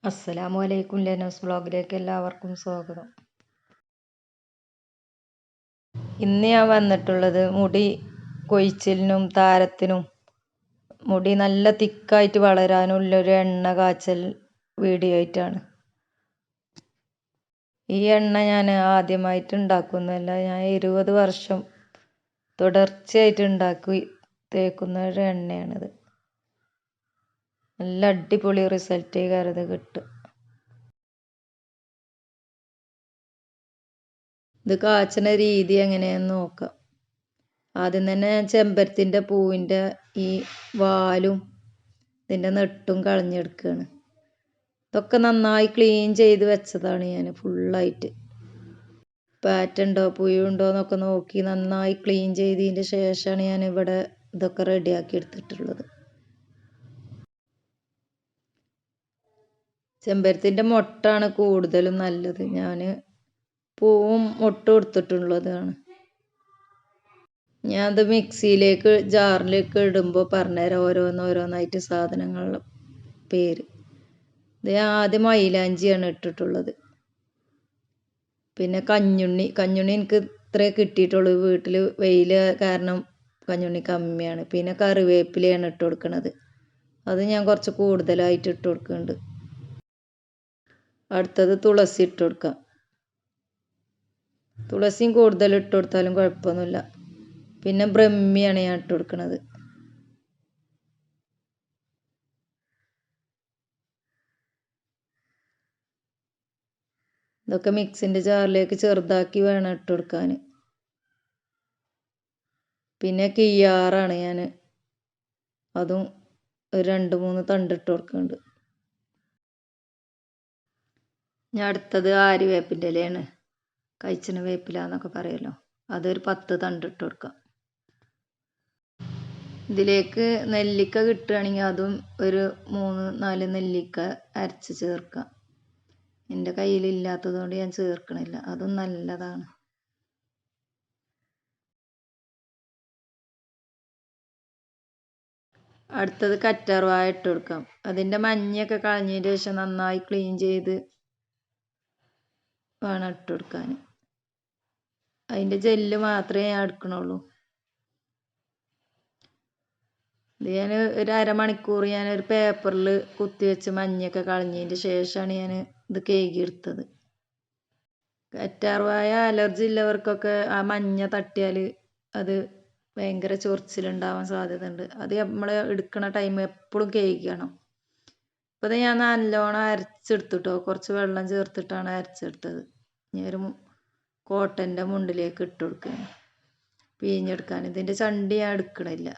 അസ്സലാമു അലൈക്കും. ലെനോസ് വ്ളോഗിലേക്ക് എല്ലാവർക്കും സ്വാഗതം. ഇന്ന് ഞാൻ വന്നിട്ടുള്ളത് മുടി കൊഴിച്ചിലിനും താരത്തിനും മുടി നല്ല തിക്കായിട്ട് വളരാനുള്ളൊരു എണ്ണ കാച്ചൽ വീഡിയോ ആയിട്ടാണ്. ഈ എണ്ണ ഞാൻ ആദ്യമായിട്ട് ഉണ്ടാക്കുന്നതല്ല, ഞാൻ 20 വർഷം തുടർച്ചയായിട്ട് ഉണ്ടാക്കി തേക്കുന്ന ഒരു എണ്ണയാണിത്. നല്ല അടിപൊളി റിസൾട്ട് കരുത് കിട്ടും. ഇത് കാച്ചുന്ന രീതി എങ്ങനെയാന്ന് നോക്കാം. ആദ്യം തന്നെ ഞാൻ ചെമ്പരത്തിൻ്റെ പൂവിൻ്റെ ഈ വാലും ഇതിൻ്റെ നെട്ടും കളഞ്ഞെടുക്കുകയാണ്. ഇതൊക്കെ നന്നായി ക്ലീൻ ചെയ്ത് വെച്ചതാണ് ഞാൻ ഫുള്ളായിട്ട്. പാറ്റുണ്ടോ പുഴുണ്ടോ എന്നൊക്കെ നോക്കി നന്നായി ക്ലീൻ ചെയ്തതിൻ്റെ ശേഷമാണ് ഞാൻ ഇവിടെ ഇതൊക്കെ റെഡിയാക്കി എടുത്തിട്ടുള്ളത്. ചെമ്പരത്തിൻ്റെ മൊട്ടാണ് കൂടുതലും നല്ലത്. ഞാൻ പൂവും മൊട്ടും എടുത്തിട്ടുള്ളതാണ്. ഞാൻ അത് മിക്സിയിലേക്ക് ജാറിലേക്ക് ഇടുമ്പോൾ പറഞ്ഞുതരാം ഓരോന്നോരോന്നായിട്ട് സാധനങ്ങളുടെ പേര്. ഇത് ഞാൻ ആദ്യം മൈലാഞ്ചിയാണ് ഇട്ടിട്ടുള്ളത്. പിന്നെ കഞ്ഞുണ്ണി എനിക്ക് ഇത്രേ കിട്ടിയിട്ടുള്ളൂ. വീട്ടിൽ വെയിൽ കാരണം കഞ്ഞുണ്ണി കമ്മിയാണ്. പിന്നെ കറിവേപ്പിലയാണ് ഇട്ട് കൊടുക്കുന്നത്. അത് ഞാൻ കുറച്ച് കൂടുതലായിട്ട് ഇട്ട് കൊടുക്കുന്നുണ്ട്. അടുത്തത് തുളസി ഇട്ട് കൊടുക്കാം. തുളസിയും കൂടുതൽ ഇട്ട് കൊടുത്താലും കുഴപ്പമൊന്നുമില്ല. പിന്നെ ബ്രഹ്മിയാണ് ഞാൻ ഇട്ട് കൊടുക്കുന്നത്. ഇതൊക്കെ മിക്സിൻ്റെ ജാറിലേക്ക് ചെറുതാക്കി വേണം ഇട്ട് കൊടുക്കാൻ. പിന്നെ കിയാറാണ് ഞാൻ അതും ഒരു 2-3 തണ്ട് ഇട്ട് കൊടുക്കുന്നുണ്ട്. ഞാൻ അടുത്തത് ആര്യവേപ്പിൻ്റെ ഇലയാണ്. കഴിച്ചിന് വേപ്പില എന്നൊക്കെ പറയുമല്ലോ, അതൊരു 10 തണ്ട് ഇട്ട് കൊടുക്കാം. ഇതിലേക്ക് നെല്ലിക്ക കിട്ടുകയാണെങ്കിൽ അതും ഒരു 3-4 നെല്ലിക്ക അരച്ച് ചേർക്കാം. എൻ്റെ കയ്യിലില്ലാത്തത് കൊണ്ട് ഞാൻ ചേർക്കണില്ല. അതും നല്ലതാണ്. അടുത്തത് കറ്റാർവാഴ ഇട്ട് കൊടുക്കാം. അതിൻ്റെ മഞ്ഞയൊക്കെ കളഞ്ഞതിന് ശേഷം നന്നായി ക്ലീൻ ചെയ്ത് വേണം ഇട്ട് കൊടുക്കാൻ. അതിൻ്റെ ജെല്ല് മാത്രമേ ഞാൻ എടുക്കണുള്ളൂ. ഇത് ഞാൻ ഒരു അരമണിക്കൂർ ഞാനൊരു പേപ്പറിൽ കുത്തിവെച്ച് മഞ്ഞയൊക്കെ കളഞ്ഞതിൻ്റെ ശേഷമാണ് ഞാൻ ഇത് കഴുകിയെടുത്തത്. കറ്റാർവാഴ അലർജി ഉള്ളവർക്കൊക്കെ ആ മഞ്ഞ തട്ടിയാൽ അത് ഭയങ്കര ചൊറിച്ചിലുണ്ടാവാൻ സാധ്യത ഉണ്ട്. അത് നമ്മൾ എടുക്കുന്ന ടൈം എപ്പോഴും കഴുകണം. അപ്പോൾ ഇത് ഞാൻ നല്ലോണം അരച്ചെടുത്തിട്ടോ, കുറച്ച് വെള്ളം ചേർത്തിട്ടാണ് അരച്ചെടുത്തത്. ഞാൻ ഒരു കോട്ടൻ്റെ മുണ്ടിലേക്ക് ഇട്ട് കൊടുക്കുകയാണ് പിഴിഞ്ഞെടുക്കാൻ. ഇതിൻ്റെ ചണ്ടി ഞാൻ എടുക്കണില്ല.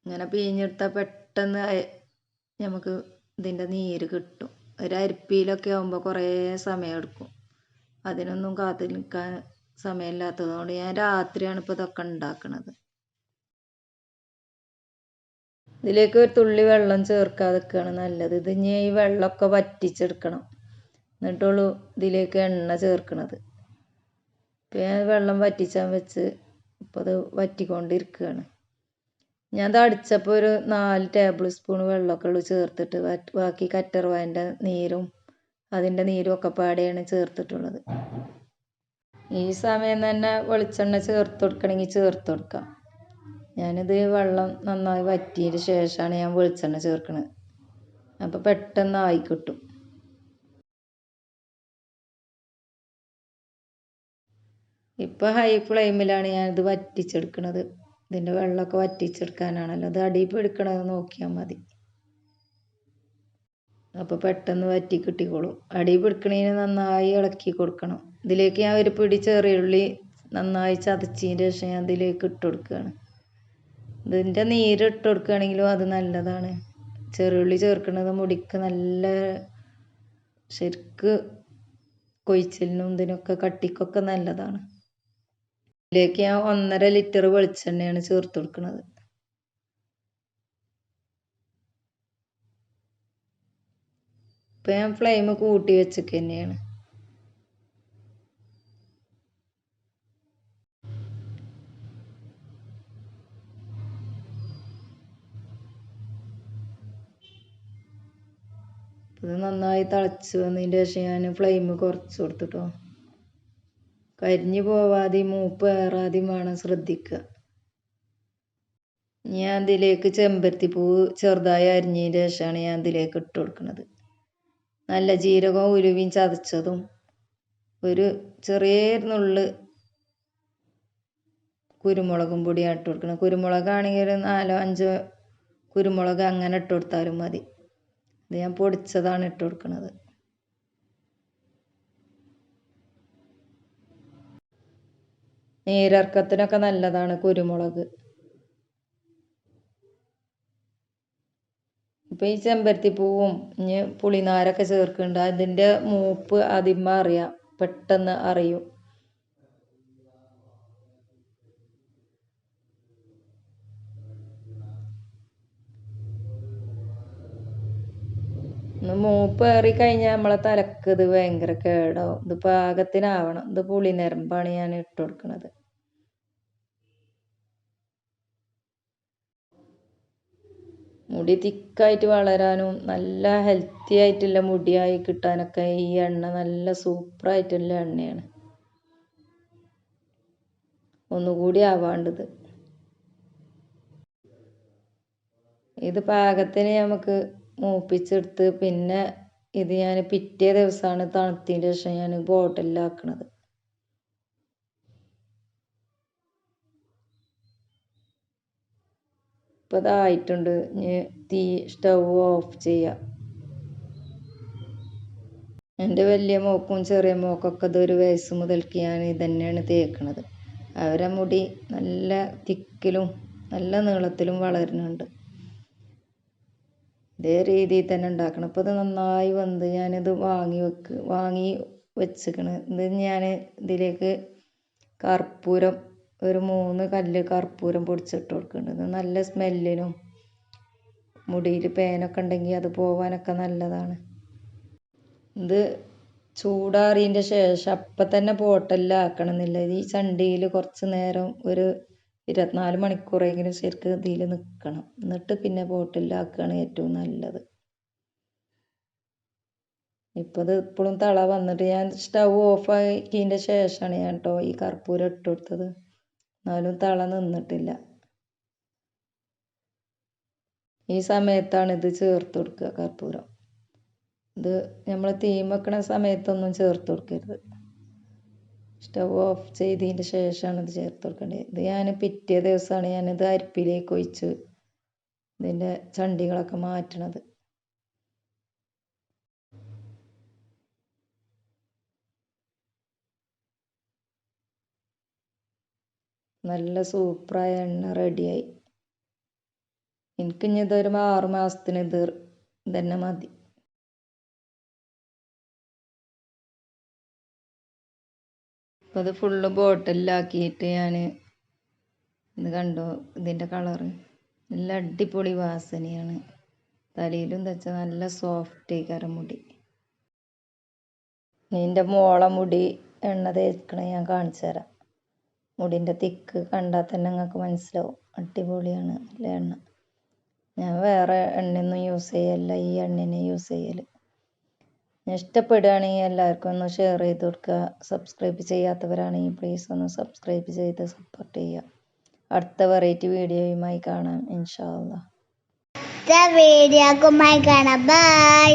ഇങ്ങനെ പിഴിഞ്ഞെടുത്താൽ പെട്ടെന്ന് നമുക്ക് ഇതിൻ്റെ നീര് കിട്ടും. ഒരു അരിപ്പിയിലൊക്കെ ആകുമ്പോൾ കുറേ സമയം എടുക്കും. അതിനൊന്നും കാത്തു നിൽക്കാൻ സമയമില്ലാത്തത് കൊണ്ട് ഞാൻ രാത്രിയാണ് ഇപ്പോൾ ഇതൊക്കെ ഉണ്ടാക്കുന്നത്. ഇതിലേക്ക് ഒരു തുള്ളി വെള്ളം ചേർക്കാതൊക്കെയാണ് നല്ലത്. ഇത് ഇനി ഈ വെള്ളമൊക്കെ വറ്റിച്ചെടുക്കണം, എന്നിട്ടുള്ളൂ ഇതിലേക്ക് എണ്ണ ചേർക്കണത്. ഇപ്പം ഞാൻ വെള്ളം വറ്റിച്ചാൻ വെച്ച് ഇപ്പോൾ അത് വറ്റിക്കൊണ്ടിരിക്കുകയാണ്. ഞാൻ അത് അടിച്ചപ്പോൾ ഒരു 4 ടേബിൾ സ്പൂൺ വെള്ളമൊക്കെ ഉള്ളു ചേർത്തിട്ട്, ബാക്കി കറ്റാർവാഴൻ്റെ നീരും അതിൻ്റെ നീരും ഒക്കെ പാടെയാണ് ചേർത്തിട്ടുള്ളത്. ഈ സമയം തന്നെ വെളിച്ചെണ്ണ ചേർത്ത് കൊടുക്കണമെങ്കിൽ ചേർത്ത് കൊടുക്കാം. ഞാനിത് വെള്ളം നന്നായി വറ്റിയതിന് ശേഷമാണ് ഞാൻ വെളിച്ചെണ്ണ ചേർക്കുന്നത്. അപ്പോൾ പെട്ടെന്ന് ആയി കിട്ടും. ഇപ്പോൾ ഹൈ ഫ്ലെയിമിലാണ് ഞാനിത് വറ്റിച്ചെടുക്കുന്നത്. ഇതിൻ്റെ വെള്ളമൊക്കെ വറ്റിച്ചെടുക്കാനാണല്ലോ, അത് അടിയിൽ പിടിക്കണത് നോക്കിയാൽ മതി. അപ്പോൾ പെട്ടെന്ന് വറ്റി കിട്ടിക്കോളും. അടിയിൽ പിടിക്കണതിന് നന്നായി ഇളക്കി കൊടുക്കണം. ഇതിലേക്ക് ഞാൻ ഒരു പിടി ചെറിയുള്ളി നന്നായി ചതച്ചതിന് ശേഷം ഞാൻ ഇതിലേക്ക് ഇട്ട് കൊടുക്കുകയാണ്. ഇതിൻ്റെ നീര് ഇട്ട് കൊടുക്കുകയാണെങ്കിലും അത് നല്ലതാണ്. ചെറിയുള്ളി ചേർക്കുന്നത് മുടിക്ക് നല്ല ശരിക്ക് കൊഴിച്ചിലിനും ഇതിനൊക്കെ കട്ടിക്കൊക്കെ നല്ലതാണ്. ഇതിലേക്ക് ഞാൻ 1.5 ലിറ്റർ വെളിച്ചെണ്ണയാണ് ചേർത്ത് കൊടുക്കുന്നത്. ഇപ്പം ഞാൻ ഫ്ലെയിം കൂട്ടി വെച്ചൊക്കെ തന്നെയാണ്. ഇത് നന്നായി തിളച്ച് വന്നതിൻ്റെ ശേഷം ഞാൻ ഫ്ലെയിം കുറച്ച് കൊടുത്തിട്ടോ. കരിഞ്ഞു പോവാതെയും മൂപ്പ് ഏറാതെയും വേണം ശ്രദ്ധിക്കുക. ഞാൻ ഇതിലേക്ക് ചെമ്പരത്തിപ്പൂവ് ചെറുതായി അരിഞ്ഞതിൻ്റെ ശേഷമാണ് ഞാൻ ഇതിലേക്ക് ഇട്ട് കൊടുക്കുന്നത്. നല്ല ജീരകവും ഉലുവയും ചതച്ചതും ഒരു ചെറിയ നുള്ള് കുരുമുളകും പൊടിയാണ് ഇട്ട് കൊടുക്കുന്നത്. കുരുമുളകാണെങ്കിൽ ഒരു 4-5 കുരുമുളക് അങ്ങനെ ഇട്ട് കൊടുത്താലും മതി. ഇത് ഞാൻ പൊടിച്ചതാണ് ഇട്ട് കൊടുക്കുന്നത്. നീരിറക്കത്തിനൊക്കെ നല്ലതാണ് കുരുമുളക്. ഇപ്പം ഈ ചെമ്പരത്തിപ്പൂവും ഇനി പുളിനാരൊക്കെ ചേർക്കുന്നുണ്ട്. അതിൻ്റെ മൂപ്പ് ആദ്യമേ അറിയാം, പെട്ടെന്ന് അറിയും. മൂപ്പ് ഏറി കഴിഞ്ഞാൽ നമ്മളെ തലക്ക് ഇത് ഭയങ്കര കേടാവും. ഇത് പാകത്തിനാവണം. ഇത് പുളിനരമ്പാണ് ഞാൻ ഇട്ട് കൊടുക്കുന്നത്. മുടി തിക്കായിട്ട് വളരാനും നല്ല ഹെൽത്തി ആയിട്ടുള്ള മുടിയായി കിട്ടാനൊക്കെ ഈ എണ്ണ നല്ല സൂപ്പറായിട്ടുള്ള എണ്ണയാണ്. ഒന്നുകൂടി ആവാണ്ടത്. ഇത് പാകത്തിന് നമുക്ക് മൂപ്പിച്ചെടുത്ത് പിന്നെ ഇത് ഞാൻ പിറ്റേ ദിവസമാണ് തണുത്തതിൻ്റെ ശേഷം ഞാൻ ബോട്ടിലാക്കണത്. ഇപ്പം ഇതായിട്ടുണ്ട്. തീ സ്റ്റൗ ഓഫ് ചെയ്യാം. എൻ്റെ വലിയ മോക്കും ചെറിയ മോക്കൊക്കെ ഇതൊരു വയസ്സ് മുതൽക്ക് ഞാൻ ഇതന്നെയാണ് തേക്കണത്. അവരെ മുടി നല്ല തിക്കിലും നല്ല നീളത്തിലും വളരുന്നുണ്ട്. ഇതേ രീതിയിൽ തന്നെ ഉണ്ടാക്കണം. അപ്പോൾ ഇത് നന്നായി വന്ന് ഞാനിത് വാങ്ങി വെച്ചിക്കണ്. ഇത് ഞാൻ ഇതിലേക്ക് കർപ്പൂരം ഒരു 3 കല്ല് കർപ്പൂരം പൊടിച്ചിട്ട് കൊടുക്കുന്നുണ്ട്. ഇത് നല്ല സ്മെല്ലിനും മുടിയിൽ പേനൊക്കെ ഉണ്ടെങ്കിൽ അത് പോവാനൊക്കെ നല്ലതാണ്. ഇത് ചൂടാറിയതിൻ്റെ ശേഷം അപ്പം തന്നെ ബോട്ടിലാക്കണമെന്നില്ല. ഈ ചണ്ടിയിൽ കുറച്ച് നേരം ഒരു 24 മണിക്കൂറെങ്കിലും ശരിക്കും ഇതിൽ നിൽക്കണം. എന്നിട്ട് പിന്നെ ബോട്ടിലാക്കുകയാണ് ഏറ്റവും നല്ലത്. ഇപ്പോൾ ഇത് ഇപ്പോഴും തള വന്നിട്ട് ഞാൻ സ്റ്റൗ ഓഫ് ആക്കിയതിൻ്റെ ശേഷമാണ് ഞാൻ കേട്ടോ ഈ കർപ്പൂരം ഇട്ട് കൊടുത്തത്. എന്നാലും തള നിന്നിട്ടില്ല. ഈ സമയത്താണ് ഇത് ചേർത്ത് കൊടുക്കുക കർപ്പൂരം. ഇത് നമ്മൾ തീ വെക്കണ സമയത്തൊന്നും ചേർത്ത് കൊടുക്കരുത്. സ്റ്റൗ ഓഫ് ചെയ്തതിൻ്റെ ശേഷമാണ് ഇത് ചേർത്ത് കൊടുക്കേണ്ടത്. ഇത് ഞാൻ പിറ്റേ ദിവസമാണ് ഞാനിത് അരിപ്പിലേക്ക് ഒഴിച്ച് ഇതിൻ്റെ ചണ്ടികളൊക്കെ മാറ്റണത്. നല്ല സൂപ്പറായ എണ്ണ റെഡിയായി. എനിക്കിനി ഇതൊരു 6 മാസത്തിന് ഇത് തന്നെ മതി. അപ്പോൾ അത് ഫുള്ള് ബോട്ടിലാക്കിയിട്ട് ഞാൻ ഇത് കണ്ടോ, ഇതിൻ്റെ കളറ് നല്ല അടിപൊളി വാസനയാണ്. തലയിലും തച്ച നല്ല സോഫ്റ്റ് മുടി. നിൻ്റെ മോളെ മുടി എണ്ണ തേക്കണ ഞാൻ കാണിച്ചു തരാം. മുടിൻ്റെ തിക്ക് കണ്ടാൽ തന്നെ നിങ്ങൾക്ക് മനസ്സിലാവും. അടിപൊളിയാണ് നല്ല എണ്ണ. ഞാൻ വേറെ എണ്ണയൊന്നും യൂസ് ചെയ്യല്ല, ഈ എണ്ണനെ യൂസ് ചെയ്യൽ. ഇഷ്ടപ്പെടുകയാണെങ്കിൽ എല്ലാവർക്കും ഒന്ന് ഷെയർ ചെയ്ത് കൊടുക്കുക. സബ്സ്ക്രൈബ് ചെയ്യാത്തവരാണെങ്കിൽ പ്ലീസ് ഒന്ന് സബ്സ്ക്രൈബ് ചെയ്ത് സപ്പോർട്ട് ചെയ്യുക. അടുത്ത വെറൈറ്റി വീഡിയോയുമായി കാണാം ഇൻഷാ അല്ലാഹ്. വീഡിയോ കാണാം. ബൈ.